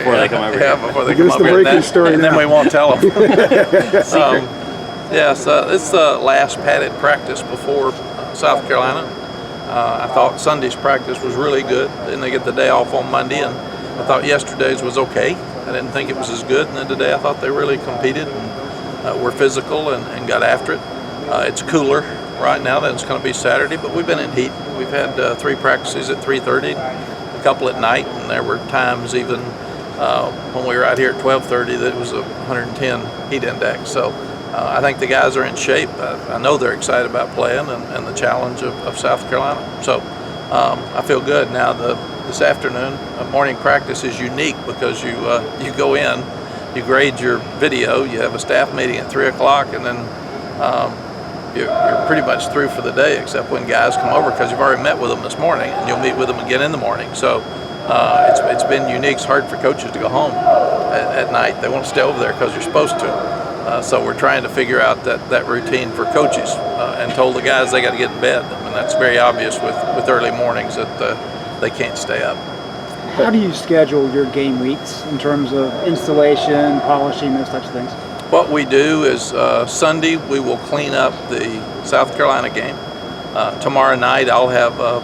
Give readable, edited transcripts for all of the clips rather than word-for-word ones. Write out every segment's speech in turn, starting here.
Before they come over Yeah, here. before they Give come us the over here. breaking story And now. then we won't tell them. It's the last padded practice before South Carolina. I thought Sunday's practice was really good. Then they get the day off on Monday, and I thought yesterday's was okay. I didn't think it was as good. And then today I thought they really competed and were physical and got after it. It's cooler right now than it's going to be Saturday, but we've been in heat. We've had 3 practices at 3:30, a couple at night, and there were times even when we were out here at 12:30 that it was a 110 heat index. So I think the guys are in shape. I know they're excited about playing and the challenge of South Carolina. So I feel good. Now this afternoon, morning practice is unique because you go in, you grade your video, you have a staff meeting at 3 o'clock, and then you're pretty much through for the day, except when guys come over, because you've already met with them this morning, and you'll meet with them again in the morning. So it's been unique. It's hard for coaches to go home at night. They won't stay over there because you're supposed to. So we're trying to figure out that routine for coaches, and told the guys they got to get in bed. I mean, that's very obvious with early mornings that they can't stay up. How do you schedule your game weeks in terms of installation, polishing, those types of things? What we do is Sunday we will clean up the South Carolina game. Tomorrow night I'll have a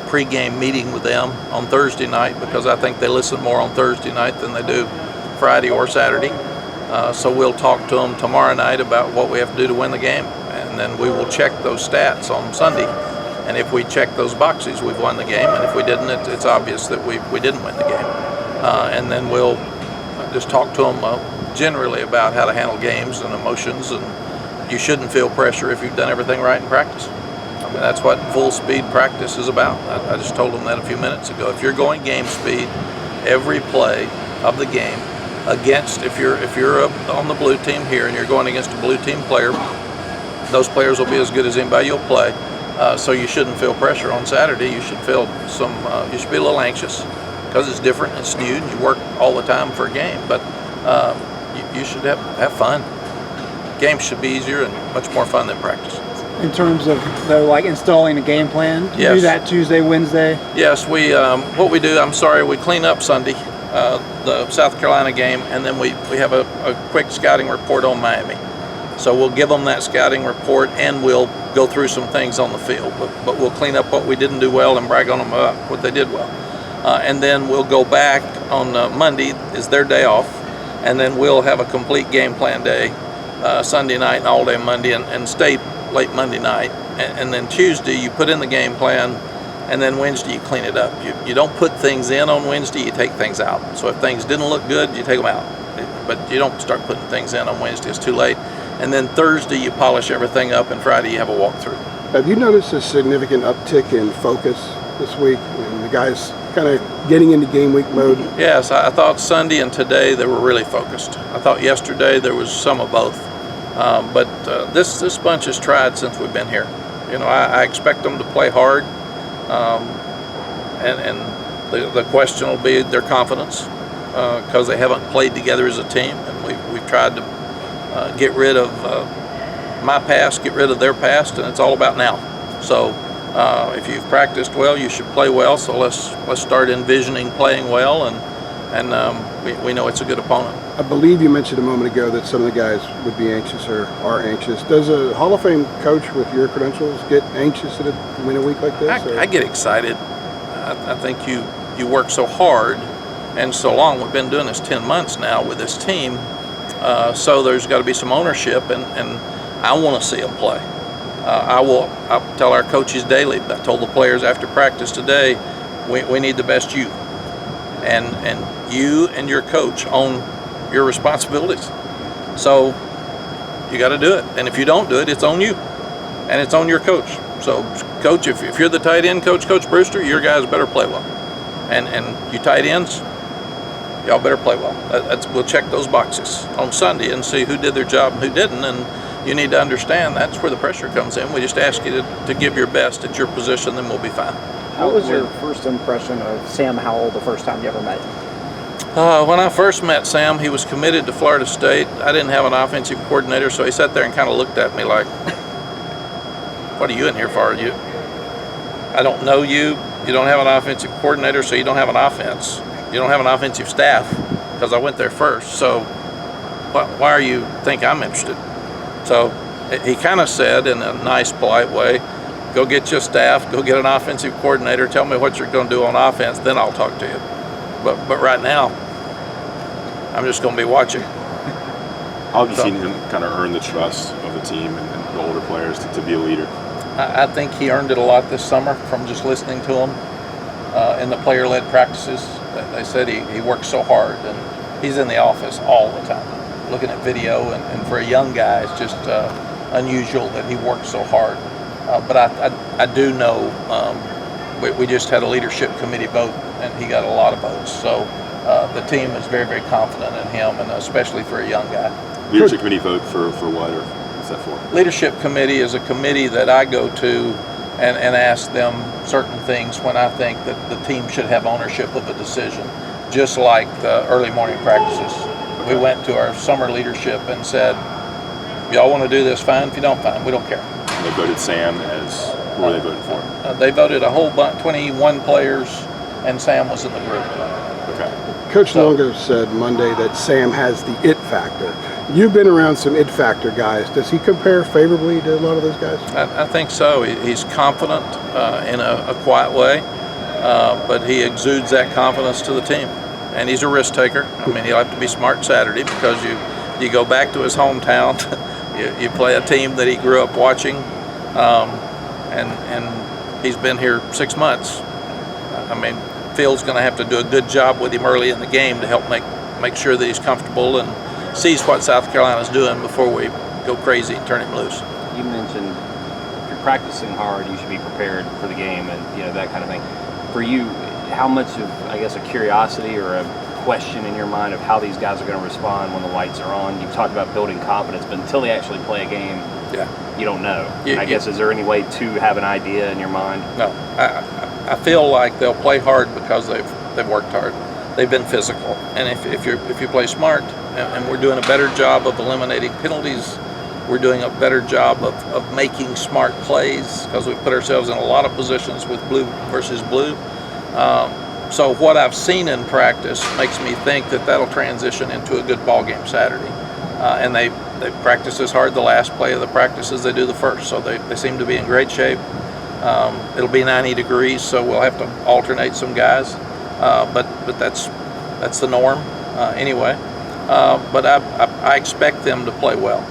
pregame meeting with them on Thursday night, because I think they listen more on Thursday night than they do Friday or Saturday. So we'll talk to them tomorrow night about what we have to do to win the game, and then we will check those stats on Sunday. And if we check those boxes, we've won the game. And if we didn't, it's obvious that we didn't win the game. And then we'll just talk to them generally about how to handle games and emotions, and you shouldn't feel pressure if you've done everything right in practice. I mean, that's what full speed practice is about. I just told them that a few minutes ago. If you're going game speed every play of the game against, if you're on the blue team here and you're going against a blue team player, those players will be as good as anybody you'll play. So you shouldn't feel pressure on Saturday. You should feel you should be a little anxious, because it's different, it's new, and you work all the time for a game. But you should have fun. Games should be easier and much more fun than practice. In terms of installing a game plan, do you Yes. do that Tuesday, Wednesday? Yes, we we clean up Sunday, the South Carolina game, and then we have a quick scouting report on Miami. So we'll give them that scouting report, and we'll go through some things on the field. But we'll clean up what we didn't do well and brag on them about what they did well. And then we'll go back on Monday, is their day off, and then we'll have a complete game plan day Sunday night and all day Monday, and stay late Monday night. And then Tuesday you put in the game plan, and then Wednesday you clean it up. You don't put things in on Wednesday, you take things out. So if things didn't look good, you take them out. But you don't start putting things in on Wednesday, it's too late. And then Thursday you polish everything up, and Friday you have a walkthrough. Have you noticed a significant uptick in focus this week? And the guys kind of getting into game week mode? Yes, I thought Sunday and today they were really focused. I thought yesterday there was some of both. But this bunch has tried since we've been here. I expect them to play hard, and the question will be their confidence, because they haven't played together as a team, and we've tried to get rid of my past, get rid of their past, and it's all about now. So if you've practiced well, you should play well. So let's start envisioning playing well, and we know it's a good opponent. I believe you mentioned a moment ago that some of the guys would be anxious or are anxious. Does a Hall of Fame coach with your credentials get anxious at win a week like this? I get excited. I think you work so hard and so long. We've been doing this 10 months now with this team, so there's got to be some ownership, and I want to see them play. I'll tell our coaches daily. I told the players after practice today, we need the best you, and you and your coach own your responsibilities. So you got to do it, and if you don't do it, it's on you, and it's on your coach. So coach, if you're the tight end coach, Coach Brewster, your guys better play well, and you tight ends, y'all better play well. We'll check those boxes on Sunday and see who did their job and who didn't, and you need to understand that's where the pressure comes in. We just ask you to give your best at your position, then we'll be fine. What was your first impression of Sam Howell the first time you ever met him? When I first met Sam, he was committed to Florida State. I didn't have an offensive coordinator, so he sat there and kind of looked at me like, what are you in here for? I don't know you. You don't have an offensive coordinator, so you don't have an offense. you don't have an offensive staff, because I went there first. So why are you think I'm interested? So he kind of said in a nice, polite way, go get your staff, go get an offensive coordinator, tell me what you're going to do on offense, then I'll talk to you. But right now, I'm just going to be watching. How have you seen him kind of earn the trust of the team and the older players to be a leader? I think he earned it a lot this summer from just listening to him in the player-led practices. They said he works so hard, and he's in the office all the time, looking at video. And for a young guy, it's just unusual that he works so hard. But I do know we just had a leadership committee vote, and he got a lot of votes. So the team is very, very confident in him, and especially for a young guy. Leadership committee vote for what, or what's that for? Leadership committee is a committee that I go to and ask them certain things when I think that the team should have ownership of a decision, just like the early morning practices. We went to our summer leadership and said, y'all want to do this, fine. If you don't, fine. We don't care. And they voted Sam as, who were they voting for? They voted a whole bunch, 21 players, and Sam was in the group. Okay. Coach Longo said Monday that Sam has the it factor. You've been around some it factor guys. Does he compare favorably to a lot of those guys? I think so. He's confident in a quiet way, but he exudes that confidence to the team. And he's a risk taker. I mean, he'll have to be smart Saturday, because you go back to his hometown, you play a team that he grew up watching, and he's been here 6 months. I mean, Phil's going to have to do a good job with him early in the game to help make sure that he's comfortable and sees what South Carolina's doing before we go crazy and turn him loose. You mentioned if you're practicing hard, you should be prepared for the game, and that kind of thing. For you, how much of, I guess, a curiosity or a question in your mind of how these guys are going to respond when the lights are on? You've talked about building confidence, but until they actually play a game, you don't know. I guess, is there any way to have an idea in your mind? No, I feel like they'll play hard because they've worked hard. They've been physical, and if you play smart, and we're doing a better job of eliminating penalties, we're doing a better job of making smart plays, because we put ourselves in a lot of positions with blue versus blue. So what I've seen in practice makes me think that that'll transition into a good ball game Saturday. And they practice as hard the last play of the practice as they do the first, so they seem to be in great shape. It'll be 90 degrees, so we'll have to alternate some guys, but that's the norm anyway. But I expect them to play well.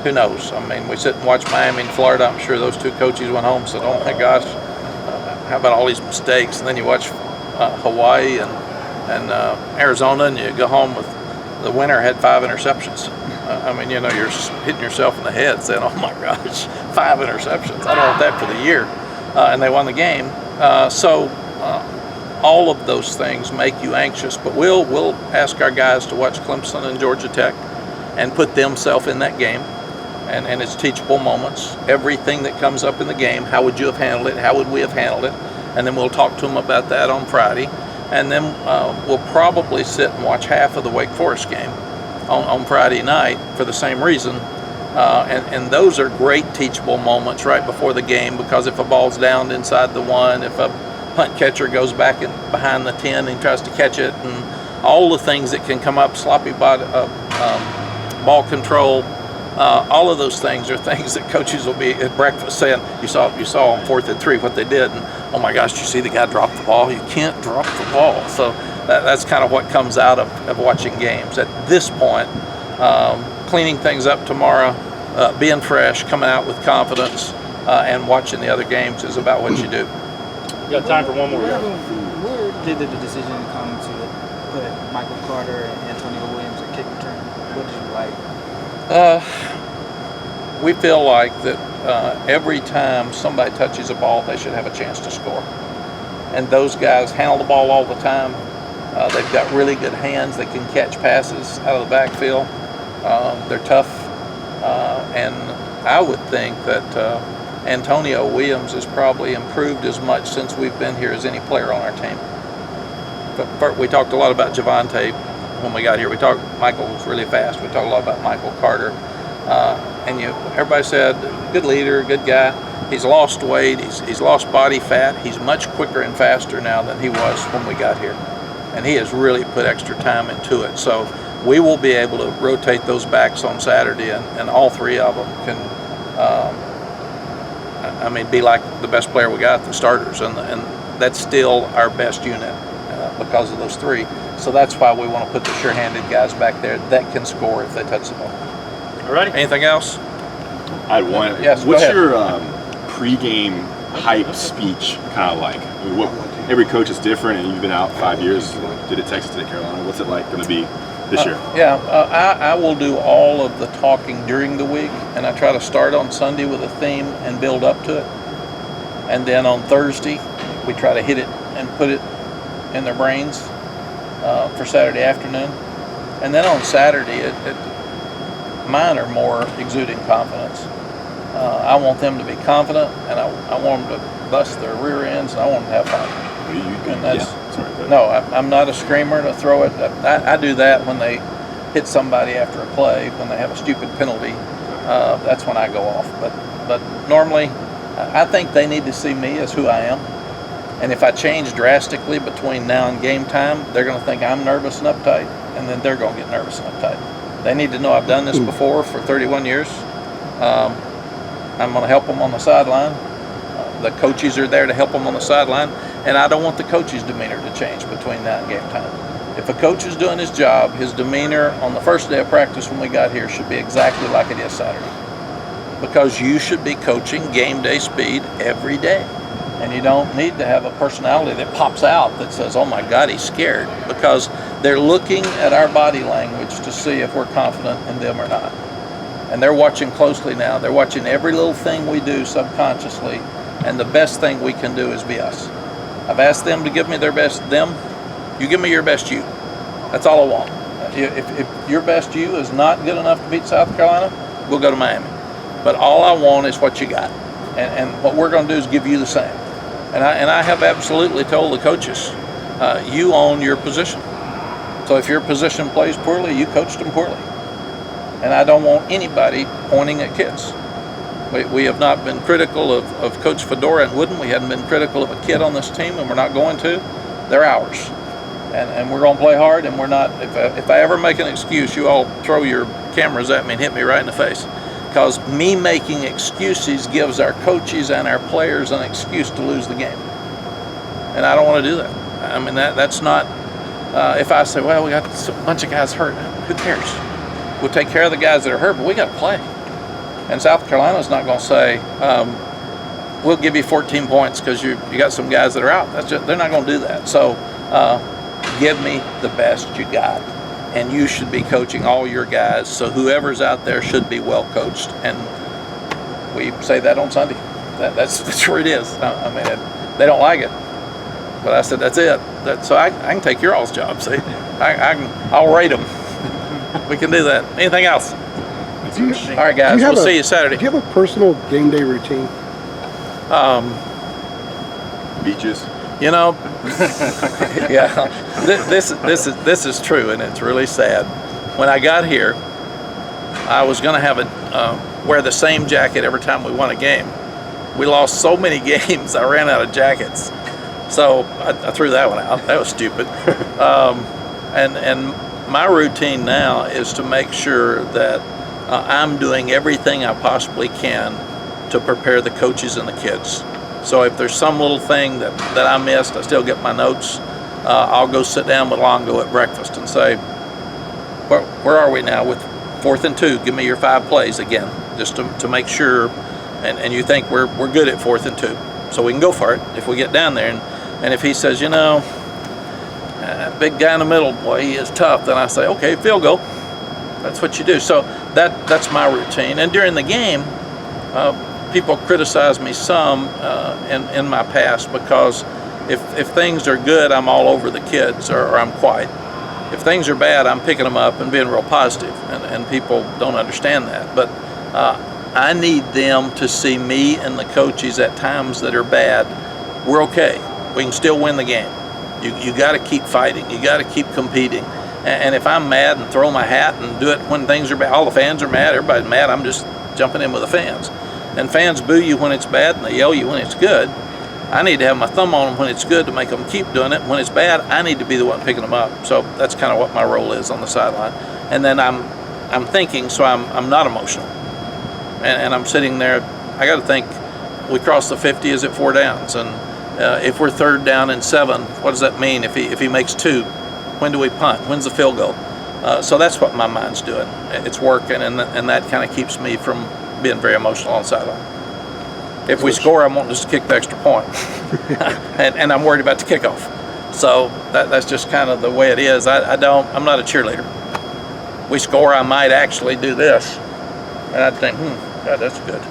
Who knows? I mean, we sit and watch Miami and Florida. I'm sure those two coaches went home and said, oh my gosh, how about all these mistakes? And then you watch Hawaii and Arizona, and you go home with the winner had 5 interceptions. I mean, you're hitting yourself in the head saying, oh my gosh, 5 interceptions. I don't want that for the year. And they won the game. So all of those things make you anxious, but we'll ask our guys to watch Clemson and Georgia Tech and put themselves in that game. And it's teachable moments. Everything that comes up in the game, how would you have handled it? How would we have handled it? And then we'll talk to them about that on Friday. And then we'll probably sit and watch half of the Wake Forest game on Friday night for the same reason. And those are great teachable moments right before the game, because if a ball's down inside the 1, if a punt catcher goes back behind the 10 and tries to catch it, and all the things that can come up, sloppy ball control, all of those things are things that coaches will be at breakfast saying, you saw on 4th and 3 what they did, and oh my gosh, you see the guy drop the ball? You can't drop the ball. So that's kind of what comes out of watching games. At this point, cleaning things up tomorrow, being fresh, coming out with confidence, and watching the other games is about what you do. You got time for one more. Where did the decision come to put Michael Carter and Antonio Williams at kick return? What did you like? We feel like that every time somebody touches a ball, they should have a chance to score. And those guys handle the ball all the time. They've got really good hands. They can catch passes out of the backfield. They're tough. And I would think that Antonio Williams has probably improved as much since we've been here as any player on our team. But we talked a lot about Javonte when we got here. Michael was really fast. We talked a lot about Michael Carter. And everybody said, good leader, good guy. He's lost weight. He's lost body fat. He's much quicker and faster now than he was when we got here. and he has really put extra time into it. So we will be able to rotate those backs on Saturday, and all three of them can, be like the best player we got, the starters, and that's still our best unit because of those three. So that's why we want to put the sure-handed guys back there that can score if they touch the ball. All righty. Anything else? I had one. Yes, go What's ahead. your pregame hype speech kind of like? I mean, every coach is different, and you've been out 5 years. Did it Texas, did it Carolina? What's it like going to be this year? I will do all of the talking during the week, and I try to start on Sunday with a theme and build up to it. And then on Thursday, we try to hit it and put it in their brains for Saturday afternoon. And then on Saturday, mine are more exuding confidence. I want them to be confident, and I want them to bust their rear ends, and I want them to have fun. And that's, no, I'm not a screamer to throw it. I do that when they hit somebody after a play, when they have a stupid penalty. That's when I go off. But normally, I think they need to see me as who I am. And if I change drastically between now and game time, they're going to think I'm nervous and uptight, and then they're going to get nervous and uptight. They need to know I've done this before for 31 years. I'm going to help them on the sideline. The coaches are there to help them on the sideline, and I don't want the coach's demeanor to change between now and game time. If a coach is doing his job, his demeanor on the first day of practice when we got here should be exactly like it is Saturday. Because you should be coaching game day speed every day. And you don't need to have a personality that pops out that says, oh my God, he's scared. Because they're looking at our body language to see if we're confident in them or not. And they're watching closely now. They're watching every little thing we do subconsciously. And the best thing we can do is be us. I've asked them to give me their best them. You give me your best you. That's all I want. If your best you is not good enough to beat South Carolina, we'll go to Miami. But all I want is what you got. And what we're going to do is give you the same. And I have absolutely told the coaches, you own your position. So if your position plays poorly, you coached them poorly. And I don't want anybody pointing at kids. We have not been critical of Coach Fedora and Wooden. We haven't been critical of a kid on this team, and we're not going to. They're ours. And we're going to play hard, and we're not. If I ever make an excuse, you all throw your cameras at me and hit me right in the face. Because me making excuses gives our coaches and our players an excuse to lose the game. And I don't want to do that. I mean, that's not, if I say, well, we got a bunch of guys hurt, who cares? We'll take care of the guys that are hurt, but we got to play. And South Carolina's not going to say, we'll give you 14 points because you got some guys that are out. They're not going to do that. So give me the best you got. And you should be coaching all your guys, so whoever's out there should be well coached. And we say that on Sunday. That's where it is. I mean, they don't like it, but I said that's it. So I can take your all's job. See, I'll rate them. We can do that. Anything else? All right, guys. We'll see you Saturday. Do you have a personal game day routine? Beaches. You know, yeah, this is true, and it's really sad. When I got here, I was going to have wear the same jacket every time we won a game. We lost so many games, I ran out of jackets, so I threw that one out. That was stupid. And my routine now is to make sure that I'm doing everything I possibly can to prepare the coaches and the kids. So if there's some little thing that I missed, I still get my notes. I'll go sit down with Longo at breakfast and say, where are we now with 4th and 2? Give me your 5 plays again, just to make sure. And you think we're good at 4th and 2, so we can go for it if we get down there. And if he says, big guy in the middle, boy, he is tough, then I say, okay, field goal. That's what you do. So that's my routine. And during the game, people criticize me some in my past because if things are good, I'm all over the kids or I'm quiet. If things are bad, I'm picking them up and being real positive, and people don't understand that. But I need them to see me and the coaches at times that are bad. We're okay. We can still win the game. You got to keep fighting. You got to keep competing. And if I'm mad and throw my hat and do it when things are bad, all the fans are mad, everybody's mad, I'm just jumping in with the fans. And fans boo you when it's bad and they yell you when it's good. I need to have my thumb on them when it's good to make them keep doing it. When it's bad, I need to be the one picking them up. So that's kind of what my role is on the sideline. And then I'm thinking, so I'm not emotional. And I'm sitting there. I got to think. We cross the 50. Is it 4 downs? And if we're 3rd down and 7, what does that mean? If he makes 2, when do we punt? When's the field goal? So that's what my mind's doing. It's working, and that kind of keeps me from being very emotional on the sideline. If we score, I'm wanting us to kick the extra point, and I'm worried about the kickoff. So that's just kind of the way it is. I'm not a cheerleader. We score, I might actually do this, and I'd think, God, that's good.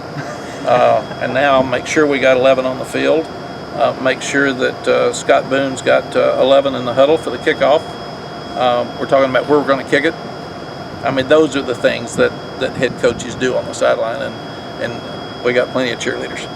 And now make sure we got 11 on the field. Make sure that Scott Boone's got 11 in the huddle for the kickoff. We're talking about where we're going to kick it. I mean, those are the things that head coaches do on the sideline, and we got plenty of cheerleaders.